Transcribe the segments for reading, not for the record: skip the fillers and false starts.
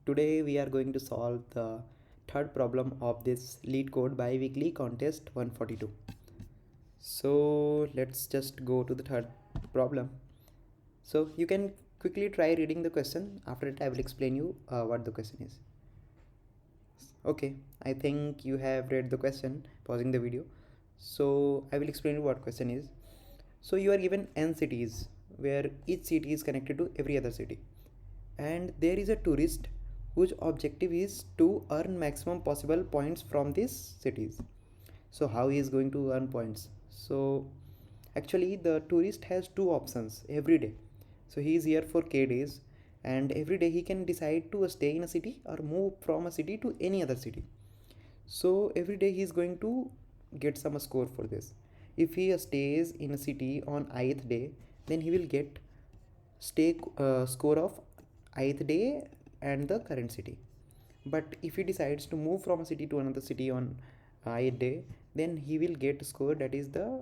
Today we are going to solve the third problem of this LeetCode Biweekly Contest 142. So let's just go to the third problem. So you can quickly try reading the question. After it I will explain you what the question is. Okay, I think you have read the question, pausing the video. So I will explain you what question is. So you are given n cities where each city is connected to every other city, and there is a tourist whose objective is to earn maximum possible points from these cities. So how he is going to earn points? So actually the tourist has two options every day. So he is here for k days, and every day he can decide to stay in a city or move from a city to any other city. So every day he is going to get some score for this. If he stays in a city on ith day, then he will get score of ith day and the current city. But if he decides to move from a city to another city on ith day, then he will get a score that is the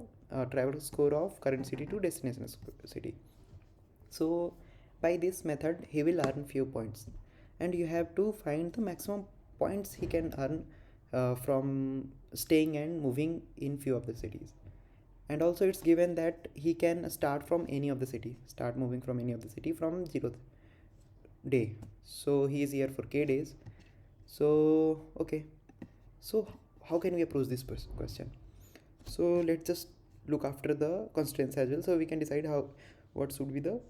travel score of current city to destination city. So by this method he will earn few points, and you have to find the maximum points he can earn from staying and moving in few of the cities. And also it's given that he can start from any of the city, start moving from any of the city from 0th day. So he is here for k days. So okay, so how can we approach this question? So let's just look after the constraints as well, so we can decide what should be the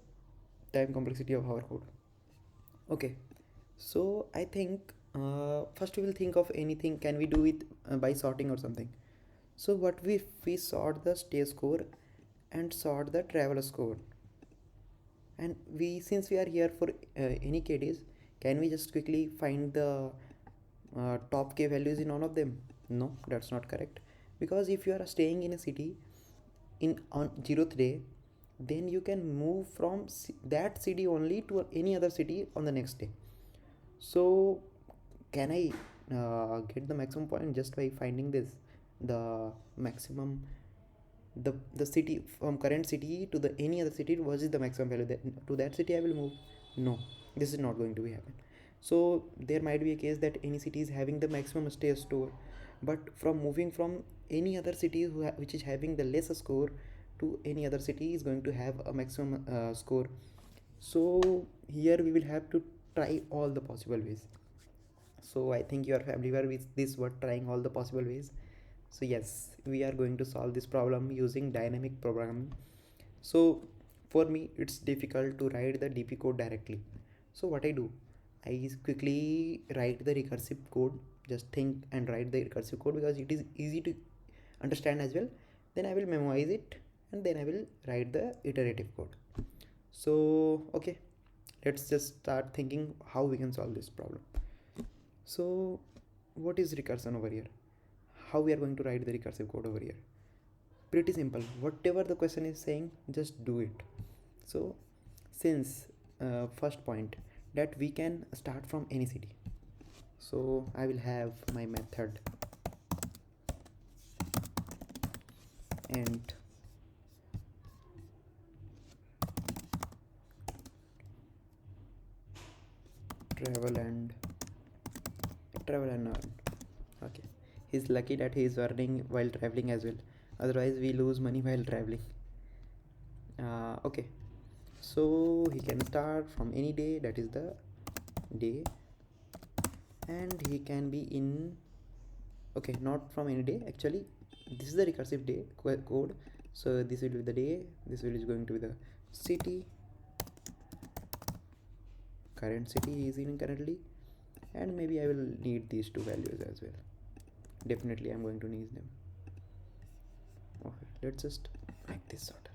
time complexity of our code. Okay, so I think first we will think of anything can we do it by sorting or something. So what if we sort the stay score and sort the travel score, and since we are here for any k days, can we just quickly find the top k values in all of them? No, that's not correct, because if you are staying in a city on 0th day, then you can move from that city only to any other city on the next day. So can I get the maximum point just by finding the maximum, the city from current city to the any other city, what is the maximum value that to that city I will move? No, this is not going to be happen. So there might be a case that any city is having the maximum stay score, but from moving from any other city which is having the lesser score to any other city is going to have a maximum score. So here we will have to try all the possible ways. So I think you are familiar with this word, trying all the possible ways. So yes, we are going to solve this problem using dynamic programming. So for me it's difficult to write the DP code directly. So what I do, I quickly write the recursive code, just think and write the recursive code because it is easy to understand as well. Then I will memorize it, and then I will write the iterative code. So okay, let's just start thinking how we can solve this problem. So what is recursion over here? How we are going to write the recursive code over here? Pretty simple. Whatever the question is saying, just do it. So since first point that we can start from any city, so I will have my method and travel and earn. Okay, he's lucky that he is earning while traveling as well, otherwise we lose money while traveling. Okay, so he can start from any day, that is the day, and he can be in, okay, not from any day, actually this is the recursive day code. So this will be the day, this is going to be the city, current city he is in currently, and maybe I will need these two values as well. Definitely I'm going to need them. Okay, let's just make this shorter.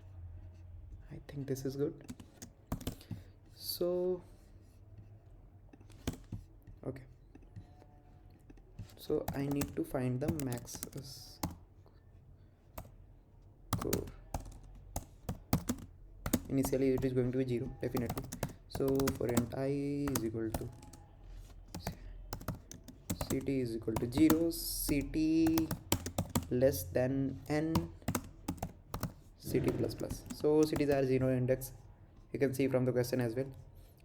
I think this is good. So okay, so I need to find the max score. Initially it is going to be 0 definitely. So for int I is equal to city is equal to 0, city less than n, city plus plus. So cities are 0 index, you can see from the question as well,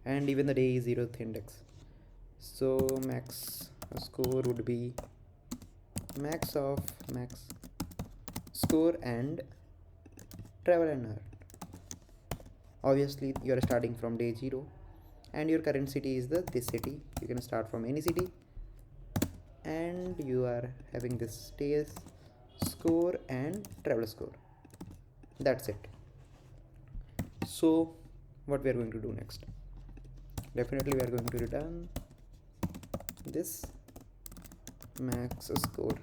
and even the day is 0th index. So max score would be max of max score and travel and earn. Obviously you are starting from day 0 and your current city is this city. You can start from any city and you are having this stays score and travel score. That's it. So what we are going to do next, definitely we are going to return this max score.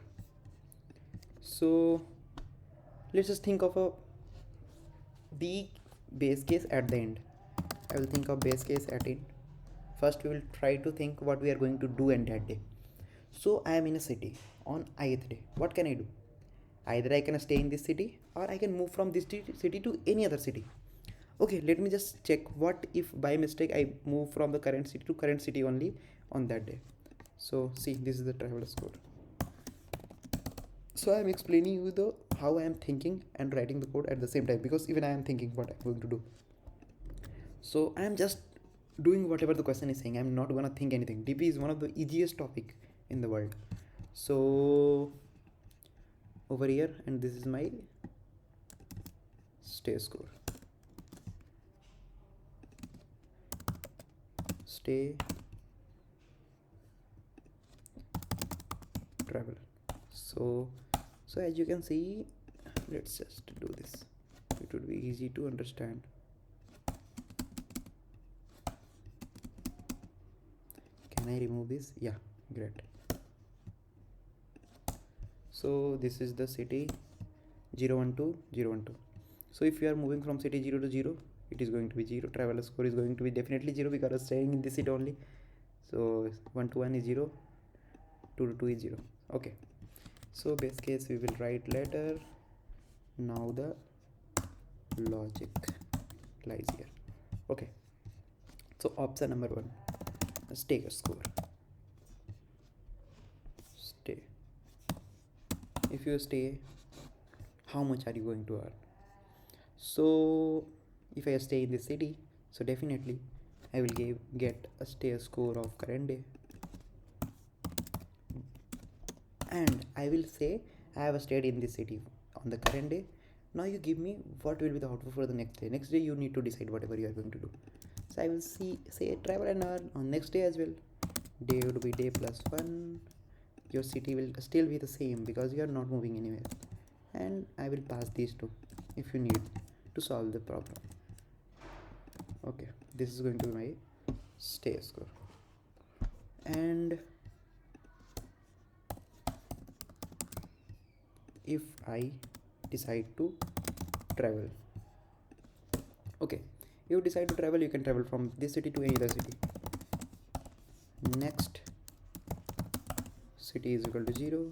So let's just think of a base case at the end. I will think of base case at it. First we will try to think what we are going to do in that day. So I am in a city on ith day. What can I do? Either I can stay in this city or I can move from this city to any other city. Okay, let me just check what if by mistake I move from the current city to current city only on that day. So see, this is the travel score. So I am explaining you the how I am thinking and writing the code at the same time, because even I am thinking what I'm going to do. So I am just doing whatever the question is saying. I'm not gonna think anything. DP is one of the easiest topic in the world. So over here, and this is my stay score. Stay travel. So as you can see, let's just do this. It would be easy to understand. Can I remove this? Yeah, great. So this is the city 012 012. So if you are moving from city 0 to 0, it is going to be 0. Travel score is going to be definitely 0 because I'm staying in this city only. So 1 to 1 is 0, 2 to 2 is 0. Okay, so base case we will write later. Now the logic lies here. Okay, so option number 1, stay score. Stay. If you stay, how much are you going to earn? So if I stay in this city, so definitely I will get a stay score of current day, and I will say I have stayed in this city on the current day. Now you give me what will be the output for the next day. Next day you need to decide whatever you are going to do. So I will say travel and earn on next day as well. Day would be day plus 1. Your city will still be the same because you are not moving anywhere, and I will pass these two if you need to solve the problem. Okay, this is going to be my stay score. And if I decide to travel, okay, you decide to travel, you can travel from this city to any other city. Next city is equal to 0.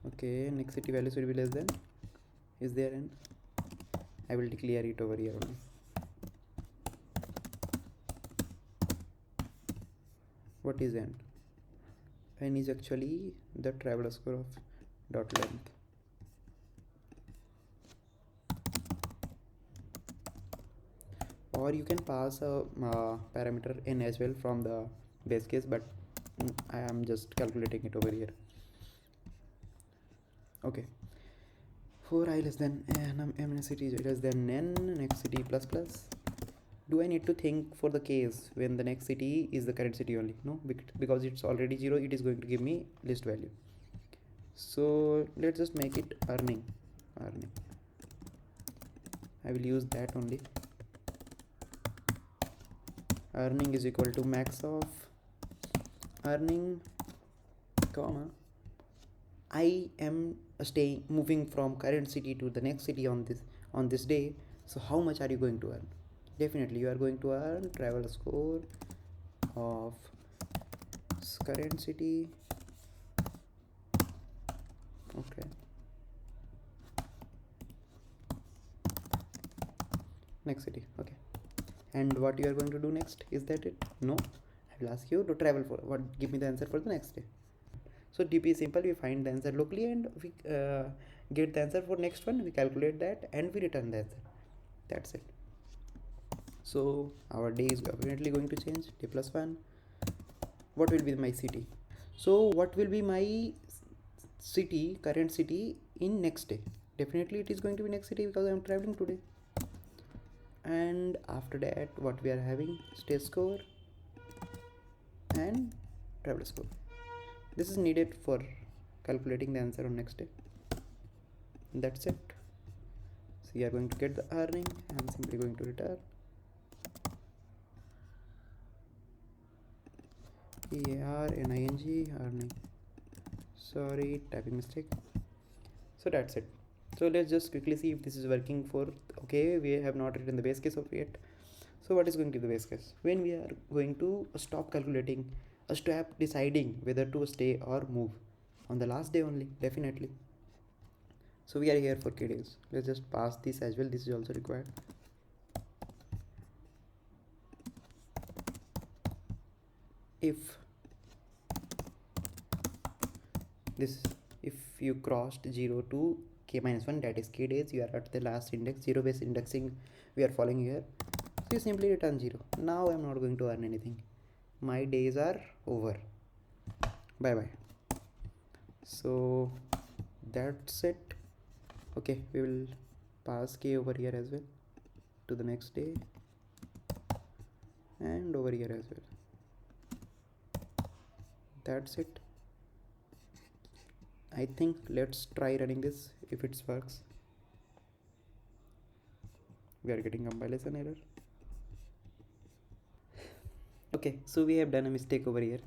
Okay, next city value should be less than, is there n? I will declare it over here only. What is n? N is actually the travel score of dot length. Or you can pass a parameter n as well from the base case, but I am just calculating it over here. Okay, for I less than n, m city is less than n, next city plus plus. Do I need to think for the case when the next city is the current city only? No, because it's already 0, it is going to give me list value. So let's just make it earning. I will use that only. Earning is equal to max of earning, comma, I am moving from current city to the next city on this day. So how much are you going to earn? Definitely you are going to earn travel score of current city. Okay, next city. Okay, and what you are going to do next, is that it? No, I will ask you to travel for what, give me the answer for the next day. So DP is simple, we find the answer locally and we get the answer for next one, we calculate that and we return the answer. That's it. So our day is definitely going to change. Day plus 1. What will be my city? So what will be my city, current city in next day? Definitely it is going to be next city because I am traveling today. And after that, what we are having? State score and travel score. This is needed for calculating the answer on next day. That's it. So you are going to get the earning. I'm simply going to return EARNING earning. Sorry, typing mistake. So that's it. So let's just quickly see if this is working for. Okay, we have not written the base case of it. So what is going to be the base case? When we are going to stop calculating, stop deciding whether to stay or move on the last day only, definitely. So we are here for k days. Let's just pass this as well. This is also required. If this, if you crossed 0 to k minus 1, that is k days, you are at the last index. 0 based indexing we are following here. So you simply return 0. Now I am not going to earn anything. My days are over. Bye bye. So that's it. Okay, we will pass k over here as well to the next day and over here as well. That's it. I think let's try running this if it works. We are getting compilation error. Okay, so we have done a mistake over here.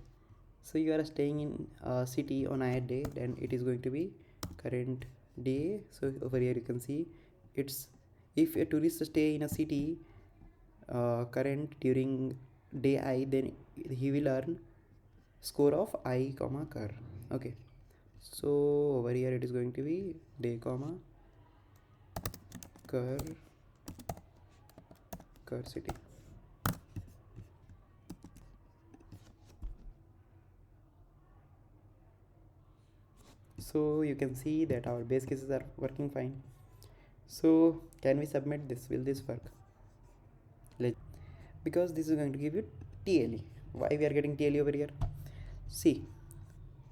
So you are staying in a city on a day, then it is going to be current day. So over here you can see it's, if a tourist stay in a city current during day I, then he will earn score of I comma cur. Okay, so over here it is going to be day comma cur city. So you can see that our base cases are working fine. So can we submit this? Will this work? Because this is going to give you TLE. Why we are getting TLE over here? See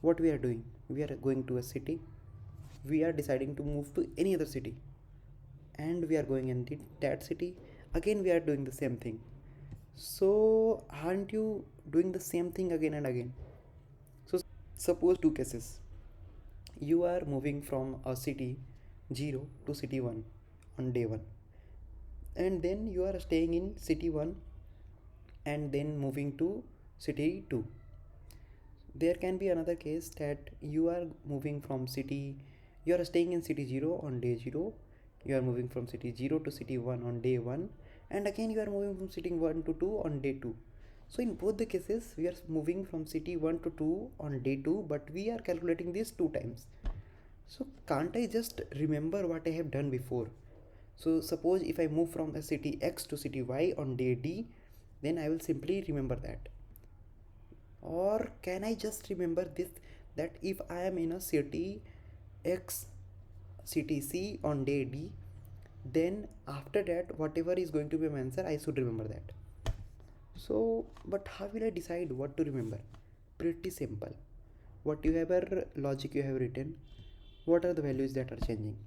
what we are doing. We are going to a city. We are deciding to move to any other city, and we are going in that city. Again we are doing the same thing. So aren't you doing the same thing again and again? So suppose two cases. You are moving from a city 0 to city 1 on day 1, and then you are staying in city 1 and then moving to city 2. There can be another case that you are moving from city, you are staying in city 0 on day 0, you are moving from city 0 to city 1 on day 1, and again you are moving from city 1 to 2 on day 2. So in both the cases we are moving from city 1 to 2 on day 2, but we are calculating this 2 times. So can't I just remember what I have done before? So suppose if I move from a city X to city Y on day D, then I will simply remember that. Or can I just remember this, that if I am in a city X, city C on day D, then after that whatever is going to be my answer, I should remember that. So but how will I decide what to remember? Pretty simple. Whatever logic you have written, what are the values that are changing?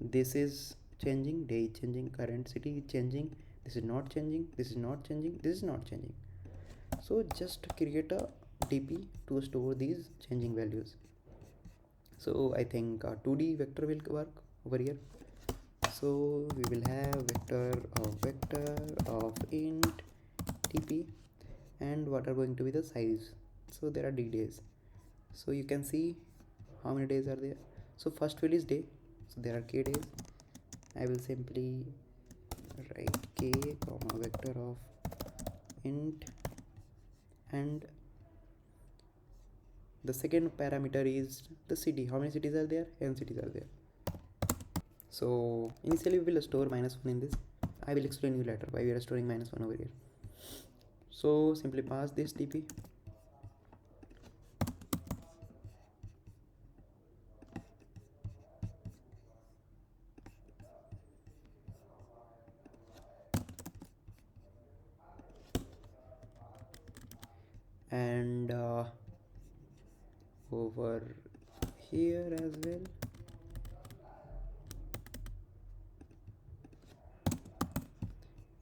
This is changing, day is changing, current city is changing, this is not changing, this is not changing, this is not changing. So just create a DP to store these changing values. So I think 2D vector will work over here. So we will have vector of int TP, and what are going to be the size. So there are d days. So you can see how many days are there. So first field is day, so there are k days. I will simply write k comma vector of int, and the second parameter is the city. How many cities are there? N cities are there. So initially we will store -1 in this. I will explain you later why we are storing -1 over here. So simply pass this TP. and over here as well,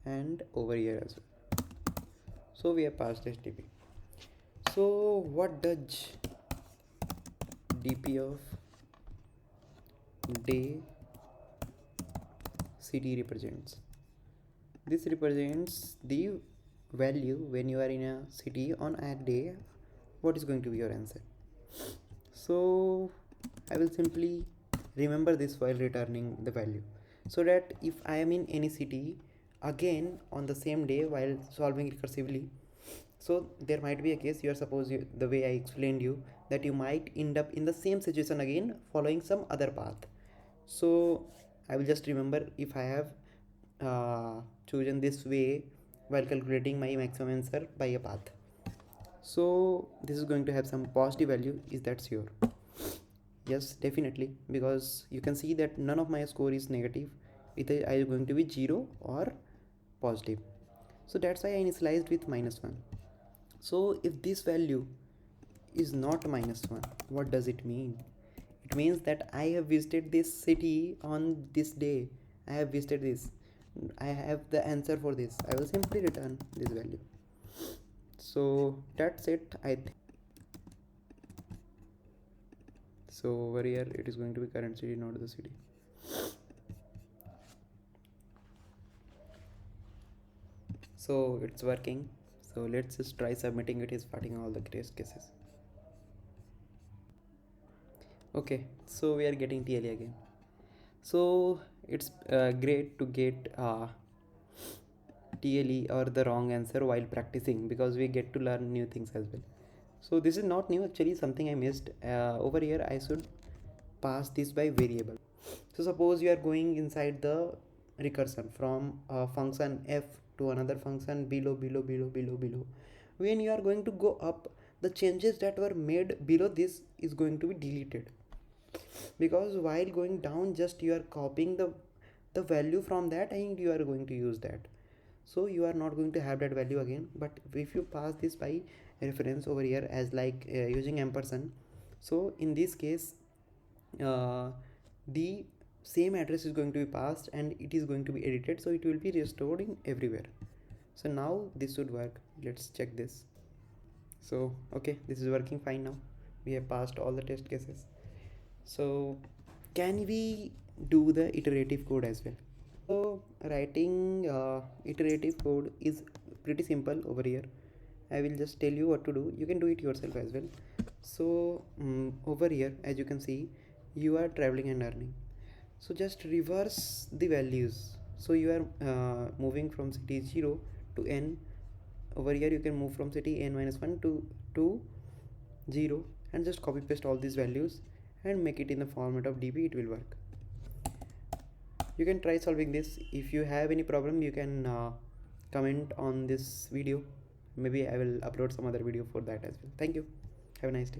and over here as well. So we have passed this dp. So what does dp of day city represents? This represents the value when you are in a city on a day, what is going to be your answer. So I will simply remember this while returning the value, so that if I am in any city again on the same day while solving recursively, so there might be a case, you are the way I explained you, that you might end up in the same situation again following some other path. So I will just remember if I have chosen this way while calculating my maximum answer by a path, so this is going to have some positive value. Is that sure? Yes, definitely, because you can see that none of my score is negative. Either I is going to be 0 or positive. So that's why I initialized with -1. So if this value is not -1, what does it mean? It means that I have visited this city on this day. I have visited this. I have the answer for this. I will simply return this value. So that's it, I think. So over here it is going to be current city, not the city. So it's working. So let's just try submitting it. Is starting all the case cases. Okay, so we are getting TLE again. So it's great to get TLE or the wrong answer while practicing, because we get to learn new things as well. So this is not new, actually something I missed. Over here I should pass this by variable. So suppose you are going inside the recursion from a function f to another function below. When you are going to go up, the changes that were made below this is going to be deleted, because while going down just you are copying the value from that and you are going to use that. So you are not going to have that value again. But if you pass this by reference over here as like using ampersand, so in this case the same address is going to be passed and it is going to be edited, so it will be restored in everywhere. So now this should work. Let's check this. So okay, this is working fine now. We have passed all the test cases. So can we do the iterative code as well? So writing iterative code is pretty simple over here. I will just tell you what to do. You can do it yourself as well. So over here, as you can see, you are traveling and earning. So just reverse the values. So you are moving from city 0 to n. Over here you can move from city n-1 to 0 and just copy paste all these values and make it in the format of db. It will work. You can try solving this. If you have any problem, you can comment on this video. Maybe I will upload some other video for that as well. Thank you. Have a nice day.